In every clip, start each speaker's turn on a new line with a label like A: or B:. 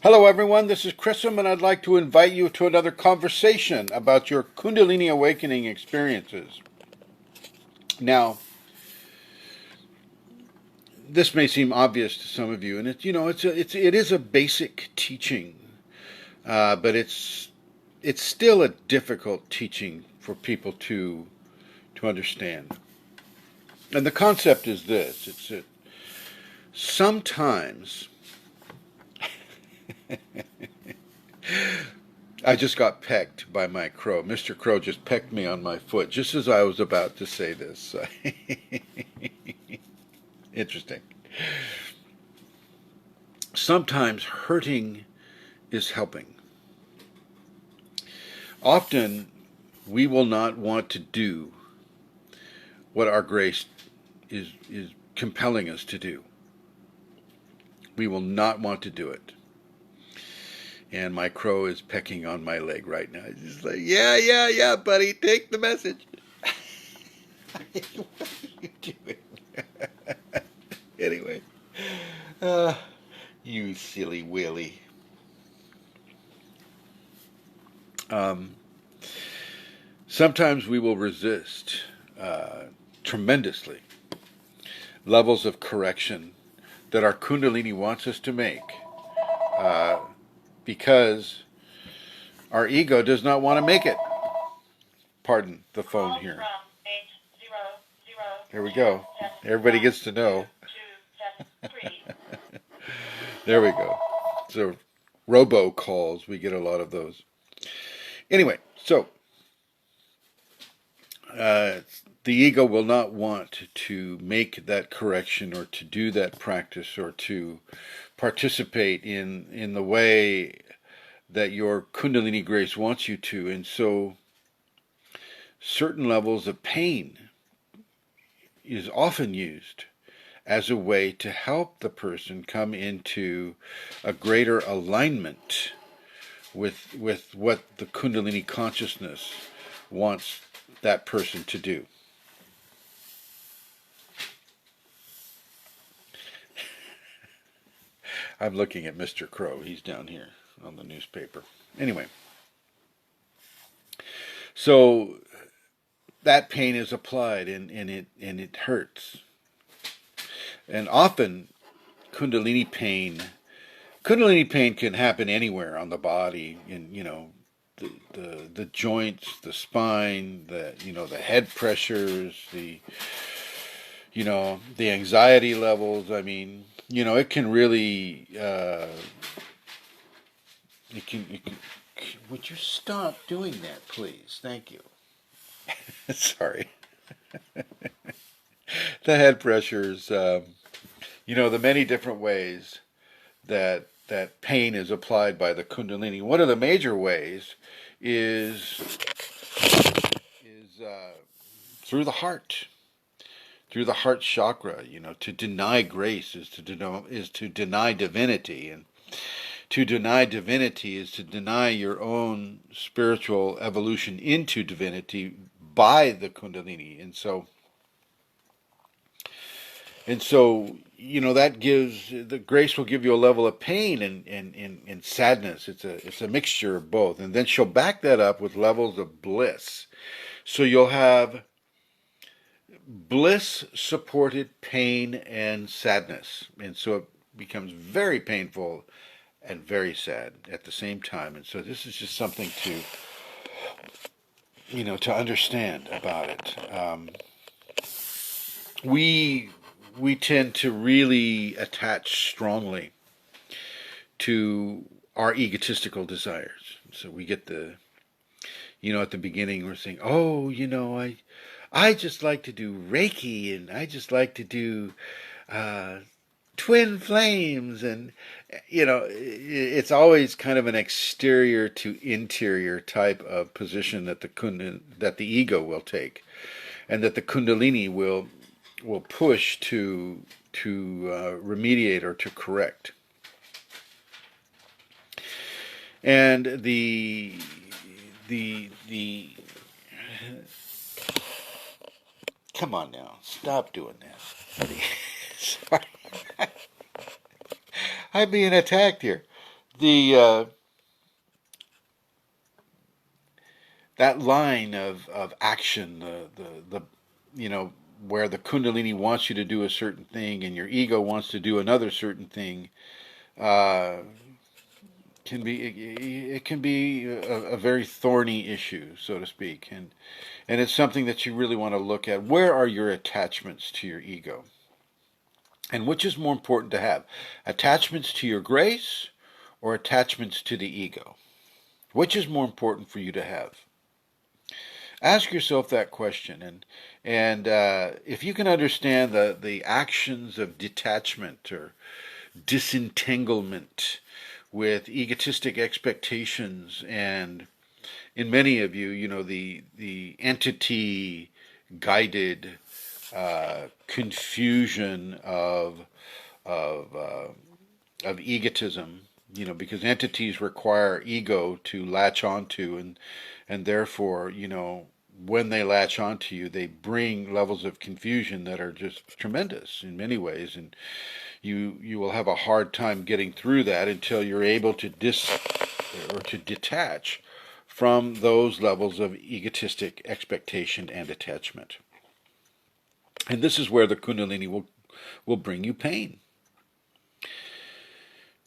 A: Hello everyone, this is Chrism and I'd like to invite you to another conversation about your Kundalini awakening experiences. Now, this may seem obvious to some of you, and it is a basic teaching, but it's still a difficult teaching for people to understand. And the concept is this: it's that sometimes I just got pecked by my crow. Mr. Crow just pecked me on my foot just as I was about to say this. Interesting. Sometimes hurting is helping. Often we will not want to do what our grace is compelling us to do. We will not want to do it. And my crow is pecking on my leg right now. He's just like, yeah, buddy, take the message. What are you doing? Anyway, you silly Willy. Sometimes we will resist tremendously levels of correction that our Kundalini wants us to make, because our ego does not want to make it. Pardon the phone here. There we go. Everybody gets to know. There we go. So, robocalls, we get a lot of those. Anyway, so the ego will not want to make that correction or to do that practice or to participate in the way that your Kundalini grace wants you to. And so certain levels of pain is often used as a way to help the person come into a greater alignment with what the Kundalini consciousness wants that person to do. I'm looking at Mr. Crow. He's down here on the newspaper. Anyway, so that pain is applied and it hurts. And often Kundalini pain can happen anywhere on the body, in the joints, the spine, the head pressures, the anxiety levels. I mean, it can really would you stop doing that, please? Thank you. Sorry. The head pressures, the many different ways that pain is applied by the Kundalini. One of the major ways is through the heart. Through the heart chakra. To deny grace is to deny divinity, and to deny divinity is to deny your own spiritual evolution into divinity by the Kundalini. And so that gives, the grace will give you a level of pain and sadness. It's a mixture of both, and then she'll back that up with levels of bliss. So you'll have bliss supported pain and sadness, and so it becomes very painful and very sad at the same time. And so this is just something to understand about it. We tend to really attach strongly to our egotistical desires. So we get at the beginning we're saying, I just like to do Reiki, and I just like to do twin flames, and it's always kind of an exterior to interior type of position that the ego will take, and that the Kundalini will push to remediate or to correct. And the come on now, stop doing that. Sorry. I'm being attacked here. the that line of action, the where the Kundalini wants you to do a certain thing and your ego wants to do another certain thing, uh, it can be a very thorny issue, so to speak, and it's something that you really want to look at. Where are your attachments to your ego, and which is more important to have, attachments to your grace or attachments to the ego? Which is more important for you to have? Ask yourself that question, and if you can understand the actions of detachment or disentanglement with egotistic expectations, and in many of you, the entity guided confusion of egotism, because entities require ego to latch onto, and therefore, when they latch onto you, they bring levels of confusion that are just tremendous in many ways, and you will have a hard time getting through that until you're able to to detach from those levels of egotistic expectation and attachment. And this is where the Kundalini will bring you pain.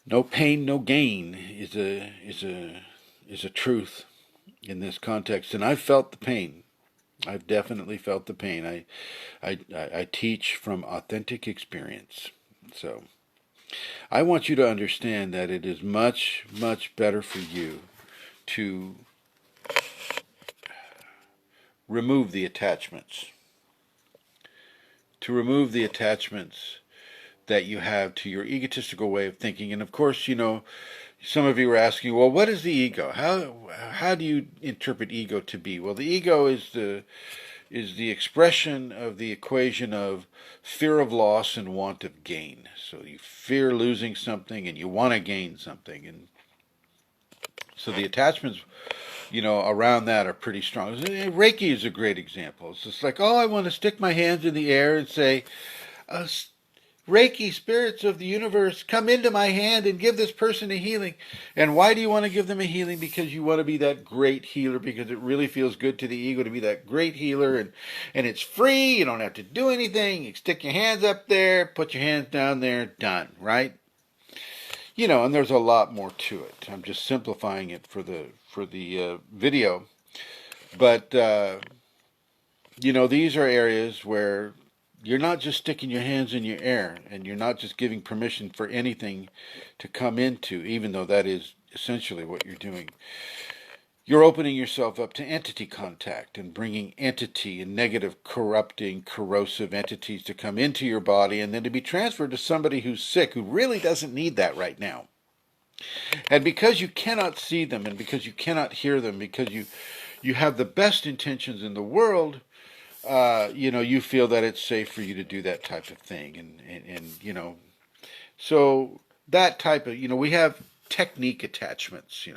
A: No pain, no gain is a truth in this context, and I've felt the pain. I've definitely felt the pain. I teach from authentic experience. So I want you to understand that it is much, much better for you to remove the attachments. To remove the attachments that you have to your egotistical way of thinking. And of course, some of you are asking, well, what is the ego? How do you interpret ego to be? Well, the ego is the expression of the equation of fear of loss and want of gain. So you fear losing something and you want to gain something, and so the attachments, around that are pretty strong. Reiki is a great example. It's just like, oh, I want to stick my hands in the air and say, uh, Reiki, spirits of the universe, come into my hand and give this person a healing. And why do you want to give them a healing? Because you want to be that great healer, because it really feels good to the ego to be that great healer, and it's free. You don't have to do anything. You stick your hands up there, put your hands down there, done, right? And there's a lot more to it. I'm just simplifying it for the video. But these are areas where you're not just sticking your hands in your air, and you're not just giving permission for anything to come into, even though that is essentially what you're doing. You're opening yourself up to entity contact and bringing entity and negative, corrupting, corrosive entities to come into your body and then to be transferred to somebody who's sick, who really doesn't need that right now. And because you cannot see them, and because you cannot hear them, because you have the best intentions in the world, you feel that it's safe for you to do that type of thing, and so that type of, we have technique attachments.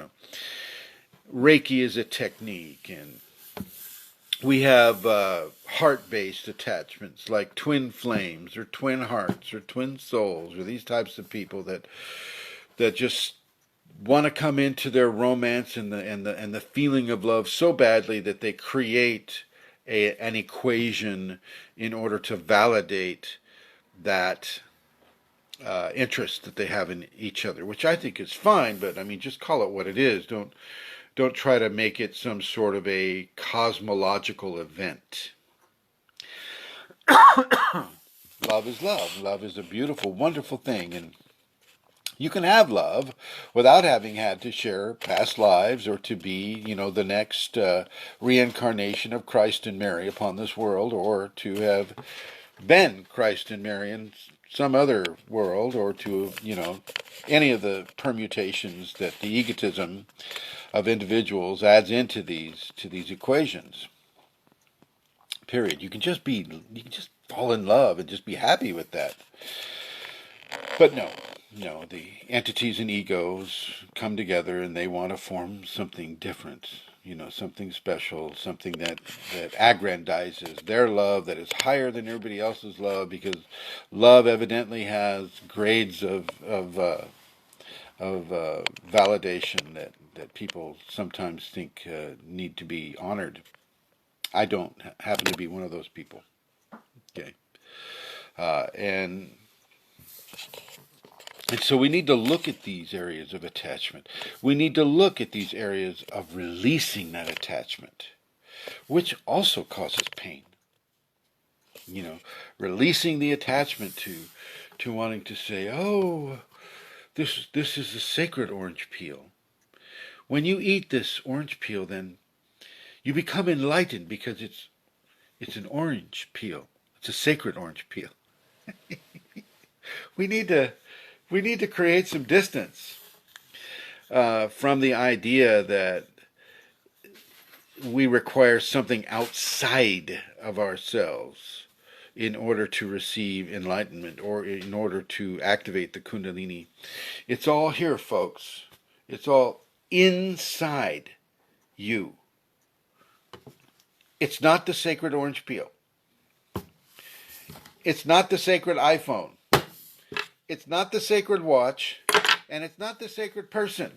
A: Reiki is a technique, and we have heart-based attachments like twin flames or twin hearts or twin souls, or these types of people that just want to come into their romance and the feeling of love so badly that they create an equation in order to validate that interest that they have in each other, which I think is fine. But I mean, just call it what it is. Don't try to make it some sort of a cosmological event. Love is love. Love is a beautiful, wonderful thing, and you can have love without having had to share past lives or to be, the next reincarnation of Christ and Mary upon this world, or to have been Christ and Mary in some other world, or to, any of the permutations that the egotism of individuals adds into these equations. Period. You can just fall in love and just be happy with that. But no, the entities and egos come together and they want to form something different, something special, something that aggrandizes their love, that is higher than everybody else's love, because love evidently has grades of validation that people sometimes think need to be honored. I don't happen to be one of those people. Okay, and so we need to look at these areas of attachment. We need to look at these areas of releasing that attachment, which also causes pain. You know, releasing the attachment to wanting to say, oh, this is a sacred orange peel. When you eat this orange peel, then you become enlightened because it's an orange peel. It's a sacred orange peel. We need to create some distance from the idea that we require something outside of ourselves in order to receive enlightenment or in order to activate the Kundalini. It's all here, folks. It's all inside you. It's not the sacred orange peel. It's not the sacred iPhone. It's not the sacred watch. And it's not the sacred person.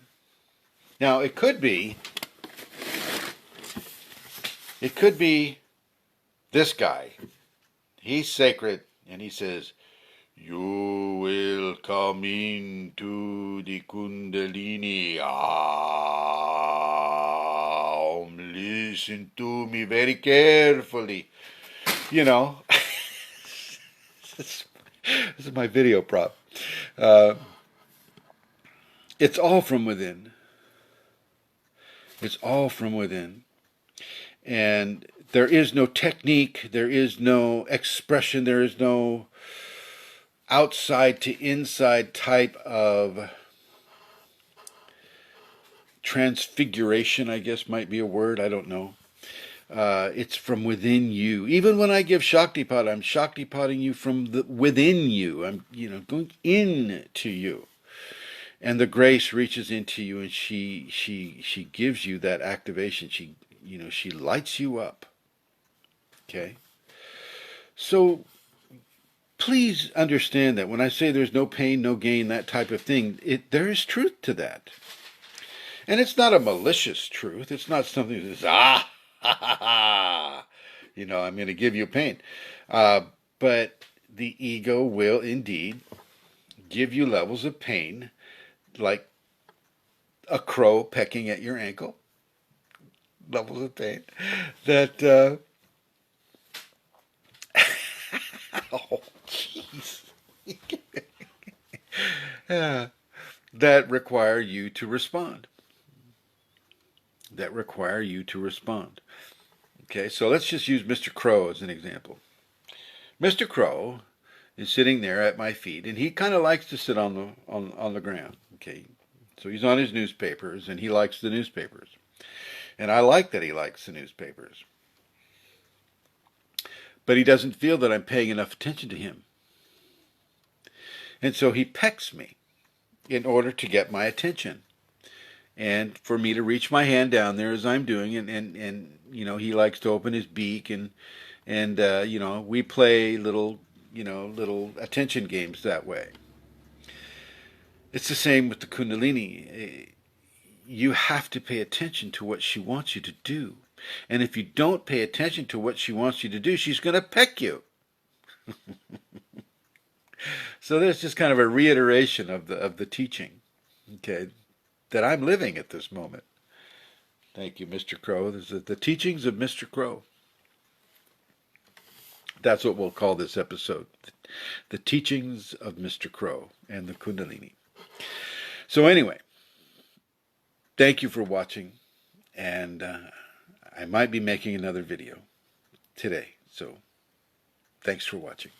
A: Now, it could be this guy. He's sacred, and he says, you will come into the Kundalini. Listen to me very carefully. You know, this is my video prop. It's all from within. It's all from within. And there is no technique, there is no expression, there is no outside to inside type of transfiguration, I guess might be a word, I don't know. It's from within you. Even when I give Shaktipat, I'm Shaktipating you from within you. I'm, going into you. And the grace reaches into you and she gives you that activation. She lights you up. Okay? So please understand that when I say there's no pain, no gain, that type of thing, there is truth to that. And it's not a malicious truth. It's not something that says, ha, ha, ha, I'm going to give you pain. But the ego will indeed give you levels of pain, like a crow pecking at your ankle. Levels of pain that oh jeez that require you to respond. Okay, so let's just use Mr. Crow as an example. Mr. Crow is sitting there at my feet, and he kind of likes to sit on the ground. Okay, so he's on his newspapers, and he likes the newspapers. And I like that he likes the newspapers. But he doesn't feel that I'm paying enough attention to him. And so he pecks me in order to get my attention. And for me to reach my hand down there as I'm doing, and he likes to open his beak, and we play little attention games that way. It's the same with the Kundalini. You have to pay attention to what she wants you to do. And if you don't pay attention to what she wants you to do, she's going to peck you. So there's just kind of a reiteration of the teaching, okay, that I'm living at this moment. Thank you, Mr. Crow. This is the teachings of Mr. Crow. That's what we'll call this episode. The teachings of Mr. Crow and the Kundalini. So anyway, thank you for watching, and I might be making another video today, so thanks for watching.